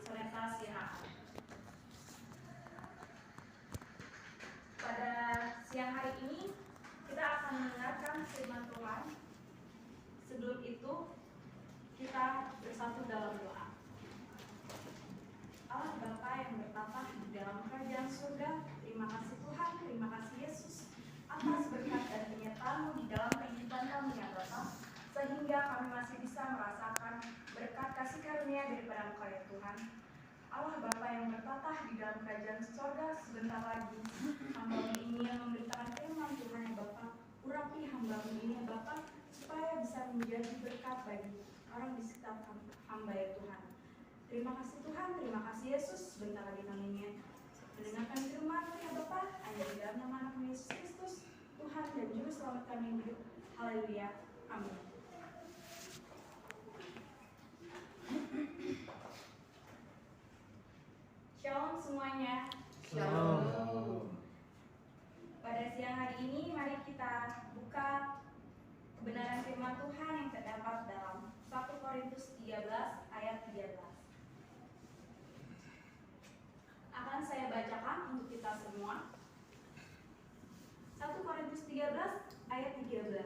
Soneta Sihaan. Pada siang hari ini kita akan mendengarkan firman Tuhan. Sebelum itu kita bersatu dalam doa. Allah Bapa yang bertata di dalam kerajaan surga, terima kasih Tuhan, terima kasih Yesus atas berkat dan penyertaan-Mu di dalam kehidupan kami ya Bapa, sehingga kami masih bisa merasakan berkat kasih karunia daripada Engkau ya Tuhan. Allah Bapa yang bertata di dalam kerajaan surga, sebentar lagi hamba-Mu ini yang memberitakan firman Tuhan ya Bapa, urapi hamba-Mu ini ya Bapa, supaya bisa menjadi berkat bagi orang di sekitar hamba ya Tuhan. Terima kasih Tuhan, terima kasih Yesus, sebentar lagi kami ingin mendengarkan firman-Mu ya Bapa, hanya di dalam nama Anak Yesus Kristus, Tuhan dan Juru Selamat kami yang hidup. Haleluya, amin. Shalom semuanya. Shalom. Pada siang hari ini mari kita buka kebenaran firman Tuhan yang terdapat dalam 1 Korintus 13 ayat 13. Akan saya bacakan untuk kita semua. 1 Korintus 13 ayat 13.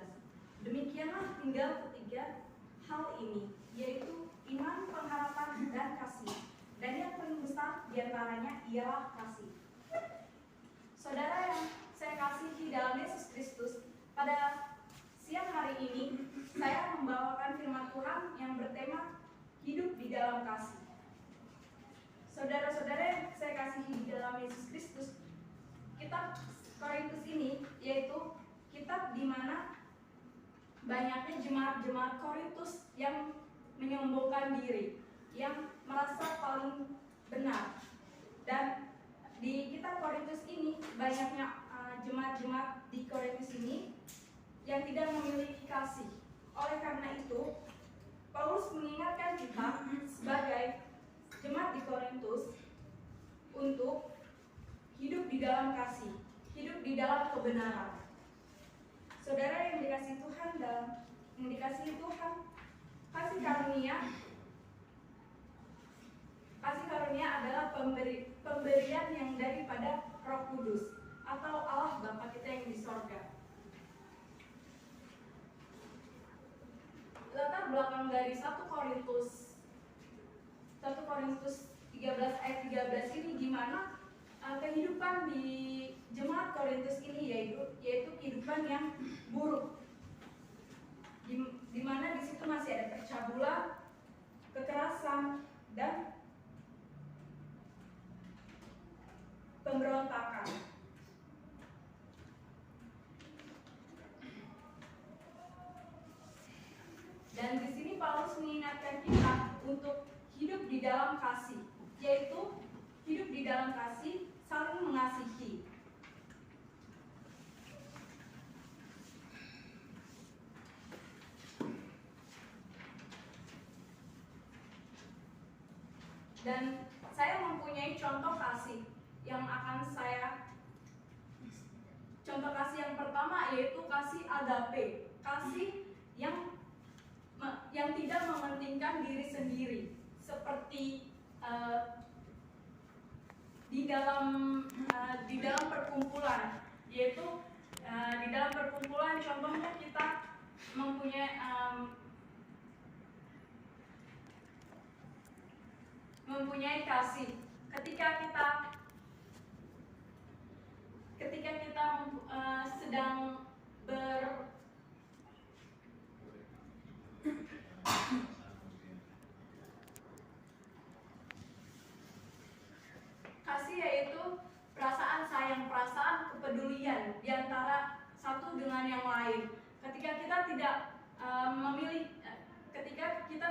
Demikianlah tinggal ketiga hal ini, yaitu iman, pengharapan, dan kasih. Dan yang paling besar diantaranya ialah kasih. Saudara yang saya kasihi dalam Yesus Kristus, pada siang hari ini saya membawakan firman Tuhan yang bertema hidup di dalam kasih. Saudara-saudara yang saya kasihi di dalam Yesus Kristus, kitab Korintus ini yaitu kitab di mana banyaknya jemaat-jemaat Korintus yang menyombongkan diri, yang merasa paling benar. Dan di kitab Korintus ini banyaknya jemaat-jemaat di Korintus ini yang tidak memiliki kasih. Oleh karena itu, Paulus mengingatkan kita sebagai jemaat di Korintus untuk hidup di dalam kasih, hidup di dalam kebenaran. Saudara yang dikasihi Tuhan dan yang dikasihi Tuhan, kasih karunia adalah pemberian yang daripada Roh Kudus atau Allah Bapa kita yang di sorga. Latar belakang dari 1 Korintus 13 ayat 13 ini gimana kehidupan di jemaat Korintus ini yaitu kehidupan yang buruk, di mana di situ masih ada percabulan, kekerasan, dan pemberontakan. Dan di sini Paulus mengingatkan kita untuk hidup di dalam kasih, yaitu hidup di dalam kasih, saling mengasihi. Dan saya mempunyai contoh kasih yang akan contoh kasih yang pertama yaitu kasih agape, kasih yang tidak mementingkan diri sendiri, seperti di dalam perkumpulan, yaitu di dalam perkumpulan contohnya kita mempunyai kasih. Ketika kita sedang kasih yaitu perasaan sayang, perasaan kepedulian di antara satu dengan yang lain. Ketika kita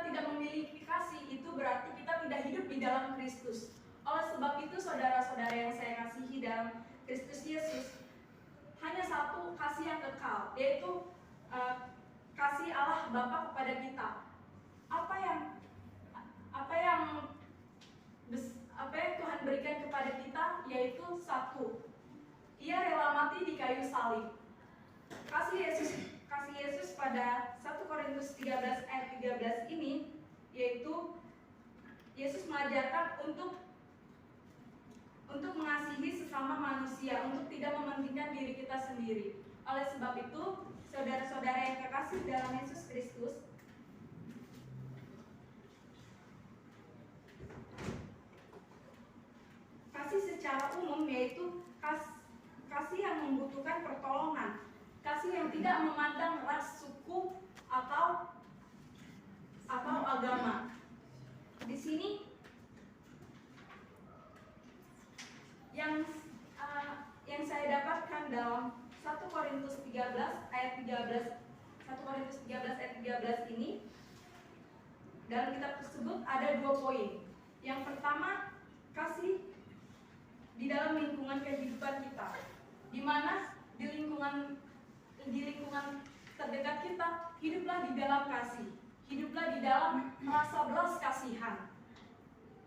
tidak memiliki kasih, itu berarti kita tidak hidup di dalam Kristus. Oleh sebab itu, saudara-saudara yang saya kasihi dalam Kristus Yesus, hanya satu kasih yang kekal, yaitu kasih Allah Bapa kepada kita. Apa yang Tuhan berikan kepada kita yaitu satu, Ia rela mati di kayu salib. Kasih Yesus pada 1 Korintus 13 ayat 13 ini yaitu Yesus mengajarkan untuk mengasihi sesama manusia, untuk tidak mementingkan diri kita sendiri. Oleh sebab itu, saudara-saudara yang kekasih dalam Yesus Kristus, kasih secara umum yaitu kasih yang membutuhkan pertolongan, kasih yang tidak memandang ras, suku, atau agama. Di sini yang saya dapatkan dalam 1 Korintus 13 ayat 13, 1 Korintus 13 ayat 13 ini, dalam kitab tersebut ada 2 poin. Yang pertama, kasih di dalam lingkungan kehidupan kita, di mana di lingkungan terdekat kita, hiduplah di dalam kasih, hiduplah di dalam rasa belas kasihan.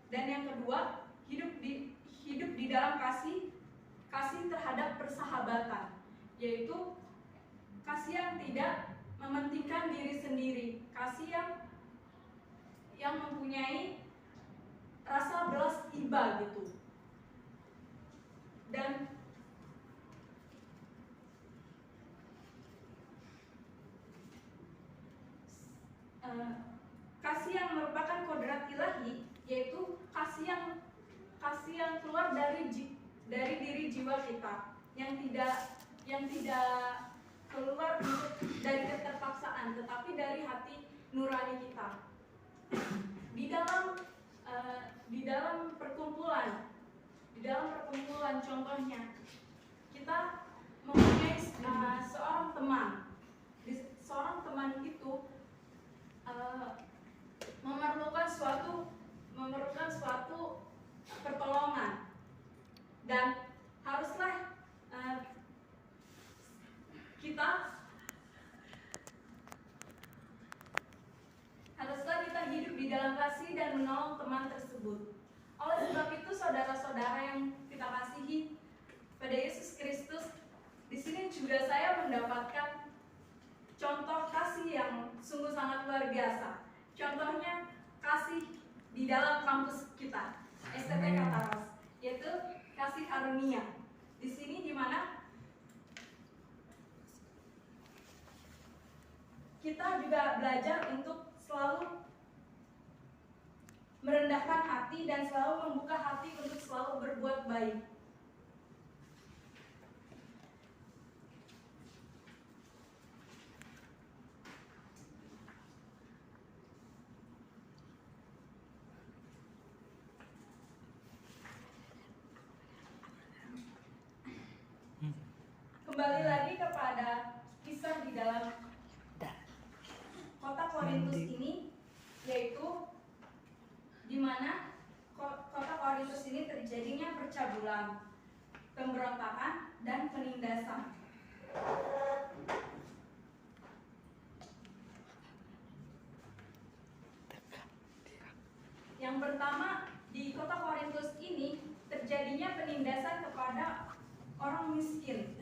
Dan yang kedua, hidup di dalam kasih terhadap persahabatan, yaitu kasih yang tidak mementingkan diri sendiri, kasih yang mempunyai rasa belas iba gitu. Dan kasih yang merupakan kodrat ilahi, yaitu kasih yang keluar dari diri jiwa kita, yang tidak keluar dari keterpaksaan, tetapi dari hati nurani kita. Di dalam perkumpulan contohnya, kita mempunyai seorang teman. Seorang teman itu memerlukan suatu pertolongan, dan haruslah kita hidup di dalam kasih dan menolong teman tersebut. Oleh sebab itu, saudara-saudara yang kita kasihi pada Yesus Kristus, di sini juga saya mendapatkan contoh kasih yang sungguh sangat luar biasa. Contohnya kasih di dalam kampus kita, STT Kataros, yaitu kasih karunia. Di sini di mana kita juga belajar untuk selalu merendahkan hati dan selalu membuka hati untuk selalu berbuat baik. Kembali lagi kepada kisah di dalam kota Korintus ini, yaitu di mana kota Korintus ini terjadinya percabulan, pemberontakan, dan penindasan. Yang pertama, di kota Korintus ini terjadinya penindasan kepada orang miskin,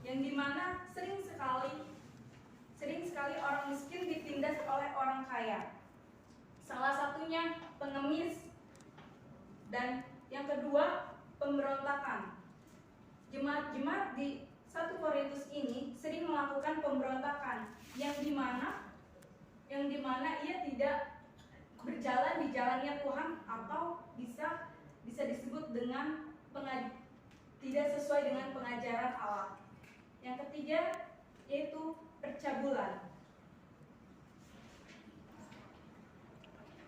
yang dimana sering sekali orang miskin ditindas oleh orang kaya. Salah satunya pengemis, dan yang kedua pemberontakan. Jemaat-jemaat di 1 Korintus ini sering melakukan pemberontakan, yang dimana ia tidak berjalan di jalannya Tuhan, atau bisa disebut dengan tidak sesuai dengan pengajaran Allah. Yang ketiga yaitu percabulan,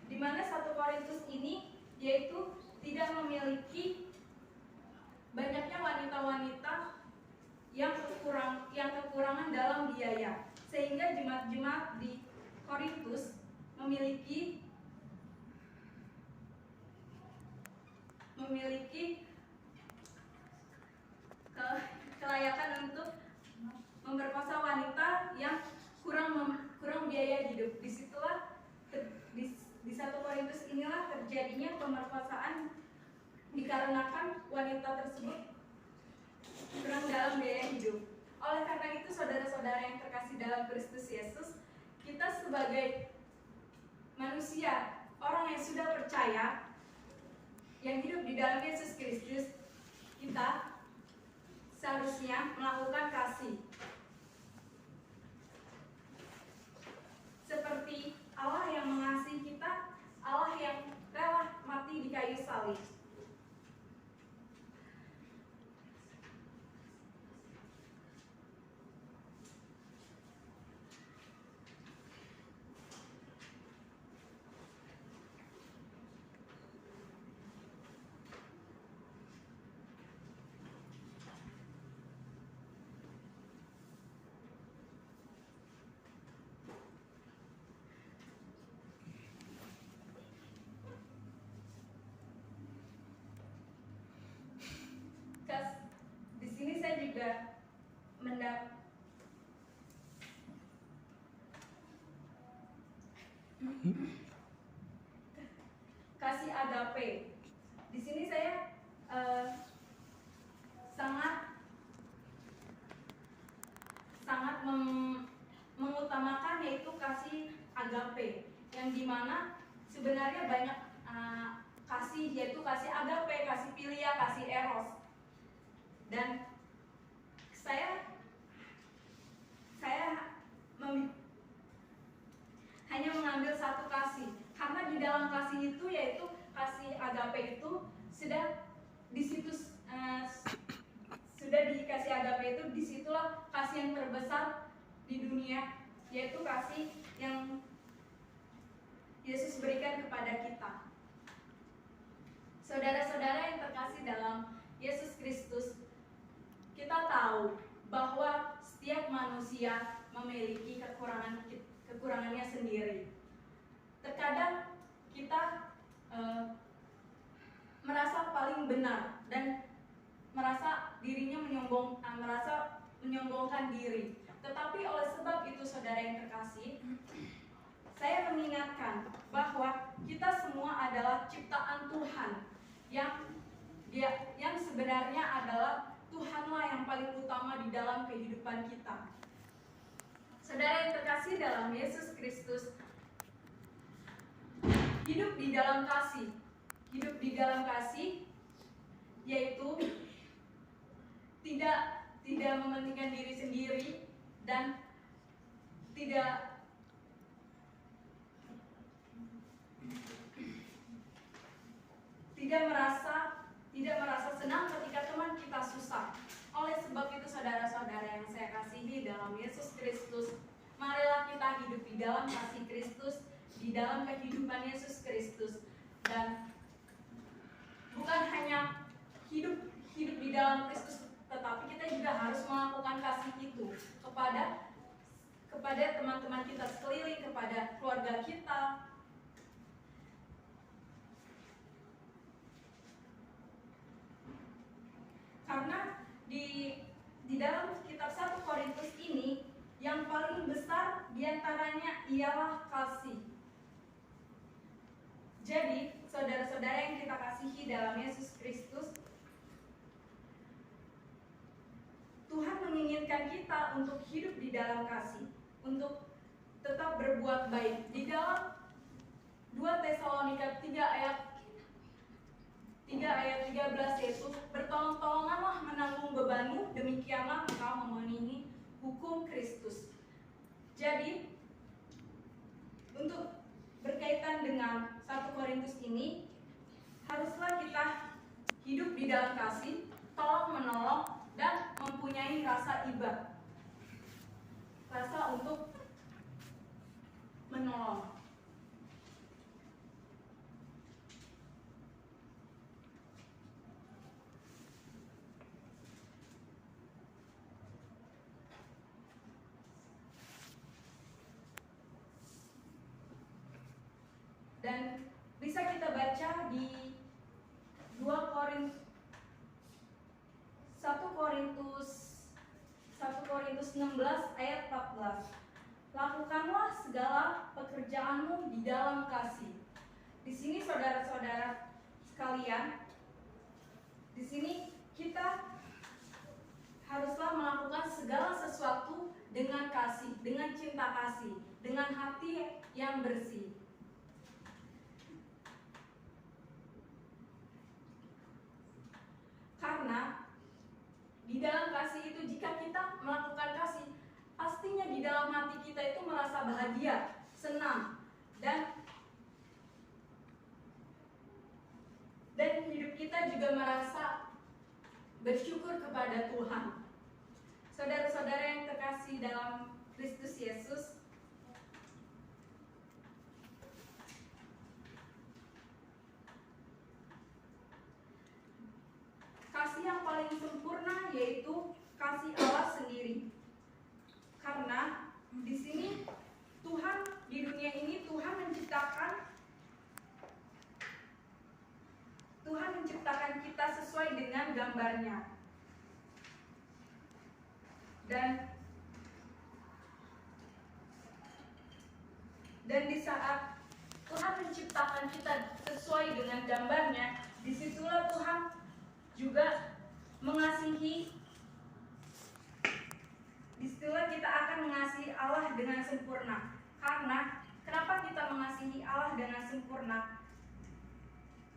di mana 1 Korintus ini yaitu tidak memiliki banyaknya wanita-wanita yang kekurangan dalam biaya, sehingga jemaat-jemaat di Korintus memiliki kelayakan untuk memperkosa wanita yang kurang biaya hidup. Disitulah di 1 Korintus inilah terjadinya pemerkosaan dikarenakan wanita tersebut kurang dalam biaya hidup. Oleh karena itu, saudara-saudara yang terkasih dalam Kristus Yesus, kita sebagai manusia orang yang sudah percaya, yang hidup di dalam Yesus Kristus, kita seharusnya melakukan kasih. Seperti Allah yang mengasihi kita, Allah yang rela mati di kayu salib. Di sini saya juga kasih agape. Di sini saya sangat mengutamakan yaitu kasih agape, yang dimana sebenarnya banyak kasih, yaitu kasih agape, kasih philia, kasih eros. Dan saya hanya mengambil satu kasih, karena di dalam kasih itu, yaitu kasih agape itu sudah di situ, sudah dikasih agape itu, disitulah kasih yang terbesar di dunia, yaitu kasih yang Yesus berikan kepada kita. Saudara-saudara yang terkasih dalam Yesus Kristus, kita tahu bahwa setiap manusia memiliki kekurangannya sendiri. Terkadang kita merasa paling benar dan merasa dirinya merasa menyombongkan diri. Tetapi oleh sebab itu, saudara yang terkasih, saya mengingatkan bahwa kita semua adalah ciptaan Tuhan yang sebenarnya adalah Tuhanlah yang paling utama di dalam kehidupan kita. Saudara yang terkasih dalam Yesus Kristus, hidup di dalam kasih. Hidup di dalam kasih yaitu tidak mementingkan diri sendiri dan tidak merasa senang ketika teman kita susah. Oleh sebab itu, saudara-saudara yang saya kasihi dalam Yesus Kristus, marilah kita hidup di dalam kasih Kristus, di dalam kehidupan Yesus Kristus, dan bukan hanya hidup di dalam Kristus, tetapi kita juga harus melakukan kasih itu kepada teman-teman kita sekeliling, kepada keluarga kita. Karena di dalam kitab 1 Korintus ini, yang paling besar diantaranya ialah kasih. Jadi, saudara-saudara yang kita kasihi dalam Yesus Kristus, Tuhan menginginkan kita untuk hidup di dalam kasih, untuk tetap berbuat baik. Di dalam 2 Tesalonika 3 ayat 13 yaitu, bertolong-tolonganlah menanggung bebanmu, demikianlah engkau memenuhi hukum Kristus. Jadi, untuk berkaitan dengan 1 Korintus ini, haruslah kita hidup di dalam kasih, tolong menolong, dan mempunyai rasa iba, rasa untuk menolong. Dan bisa kita baca di 1 Korintus 16 ayat 14. Lakukanlah segala pekerjaanmu di dalam kasih. Di sini saudara-saudara sekalian, di sini kita haruslah melakukan segala sesuatu dengan kasih, dengan cinta kasih, dengan hati yang bersih. merasa bahagia, senang, dan hidup kita juga merasa bersyukur kepada Tuhan. Saudara-saudara yang terkasih dalam Kristus Yesus, kasih yang paling sempurna yaitu kasih Allah sendiri. Karena di sini Tuhan, di dunia ini Tuhan menciptakan kita sesuai dengan gambarnya. Dan di saat Tuhan menciptakan kita sesuai dengan gambarnya, disitulah Tuhan juga mengasihi. Disitulah kita akan mengasihi Allah dengan sempurna. Karena kenapa kita mengasihi Allah dengan sempurna?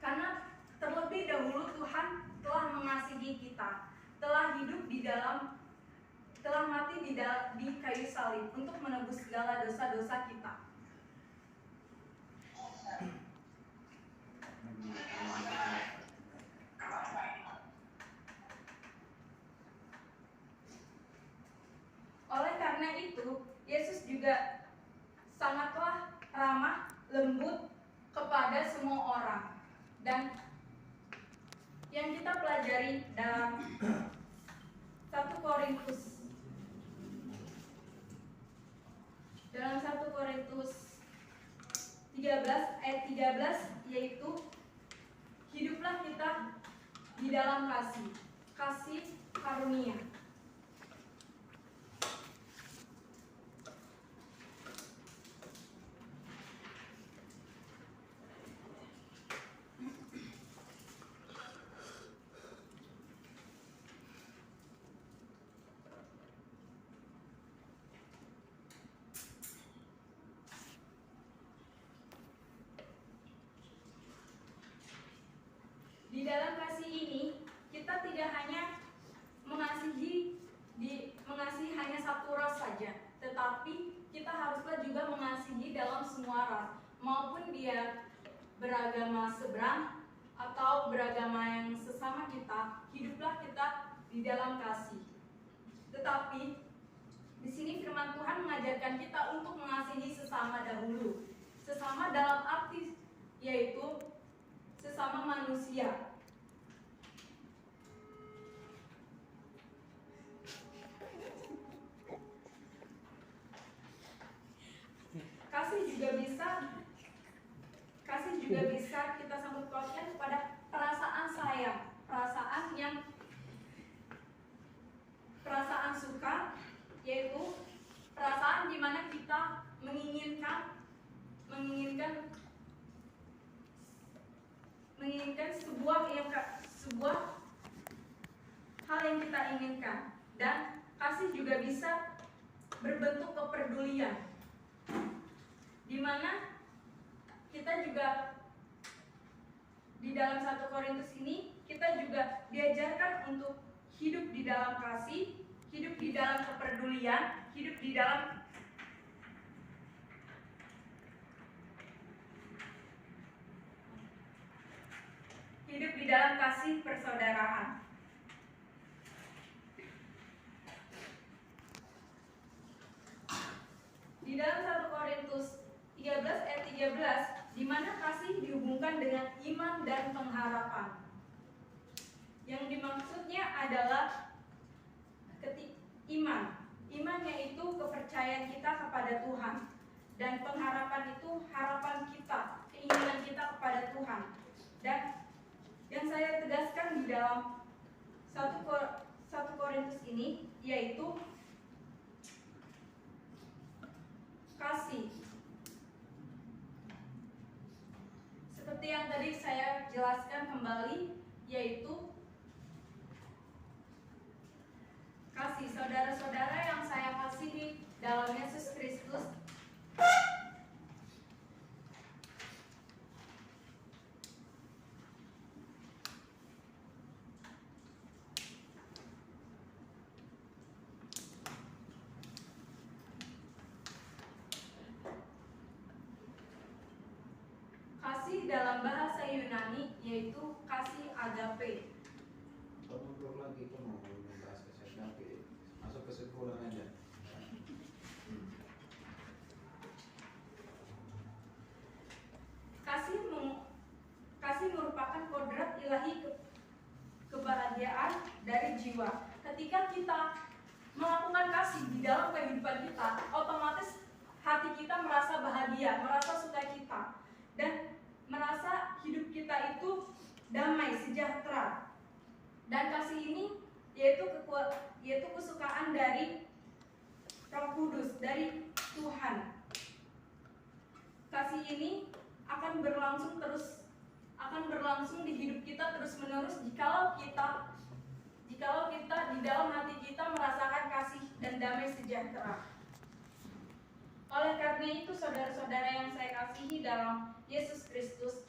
Karena terlebih dahulu Tuhan telah mengasihi kita, telah mati di kayu salib untuk menebus segala dosa-dosa kita. Oleh karena itu, Yesus juga sangatlah ramah, lembut kepada semua orang. Dan yang kita pelajari dalam 1 Korintus 13 ayat 13, yaitu hiduplah kita di dalam kasih karunia. Di dalam kasih ini kita tidak hanya mengasihi hanya satu ras saja, tetapi kita haruslah juga mengasihi dalam semua ras, maupun dia beragama seberang atau beragama yang sesama kita. Hiduplah kita di dalam kasih. Tetapi di sini firman Tuhan mengajarkan kita untuk mengasihi sesama dahulu. Sesama dalam arti yaitu sesama manusia. Kasih juga bisa kita sangkut pautkan kepada perasaan sayang, perasaan suka, yaitu perasaan di mana kita menginginkan sebuah hal yang kita inginkan. Dan kasih juga bisa berbentuk kepedulian, di mana kita juga di dalam 1 Korintus ini kita juga diajarkan untuk hidup di dalam kasih, hidup di dalam kepedulian, hidup di dalam kasih persaudaraan. Di dalam 1 Korintus 13 ayat 13, di mana kasih dihubungkan dengan iman dan pengharapan. Yang dimaksudnya adalah iman. Iman yaitu kepercayaan kita kepada Tuhan, dan pengharapan itu harapan kita, keinginan kita kepada Tuhan. Dan yang saya tegaskan di dalam 1 Korintus ini yaitu kasih. Seperti yang tadi saya jelaskan kembali, yaitu kasih. Saudara-saudara yang saya kasihi dalam Yesus Kristus, dalam bahasa Yunani yaitu kasih agape. Ngobrol lagi tuh mau membahas kasih agape. Masuk kesimpulan aja. Kasih merupakan kodrat ilahi kebahagiaan dari jiwa. Ketika kita melakukan kasih di dalam kehidupan kita, otomatis hati kita merasa bahagia, merasa sukacita, dan merasa hidup kita itu damai, sejahtera. Dan kasih ini yaitu kesukaan dari Roh Kudus, dari Tuhan. Kasih ini akan berlangsung di hidup kita terus-menerus jikalau kita di dalam hati kita merasakan kasih dan damai sejahtera. Oleh karena itu, saudara-saudara yang saya kasihi dalam Yesus Kristus,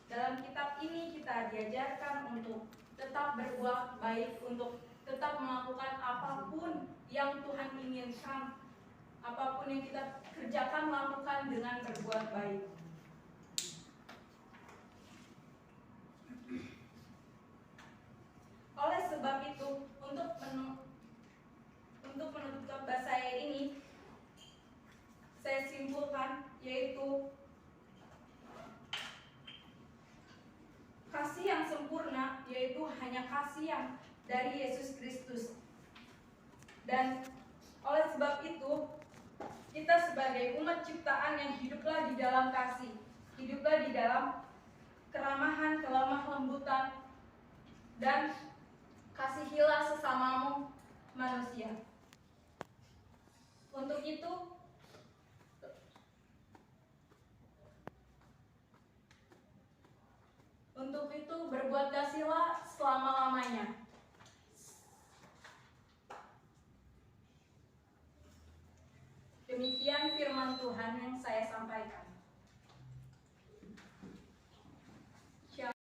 dalam kitab ini kita diajarkan untuk tetap berbuat baik, untuk tetap melakukan apapun yang Tuhan inginkan, apapun yang kita kerjakan, lakukan dengan berbuat baik. Oleh sebab itu, untuk menutup khotbah saya ini, saya simpulkan yaitu kasih yang sempurna yaitu hanya kasih yang dari Yesus Kristus. Dan oleh sebab itu, kita sebagai umat ciptaan yang hiduplah di dalam kasih, hiduplah di dalam keramahan, kelemah lembutan, dan kasihilah sesamamu manusia. Untuk itu berbuat kasihlah selama-lamanya. Demikian firman Tuhan yang saya sampaikan.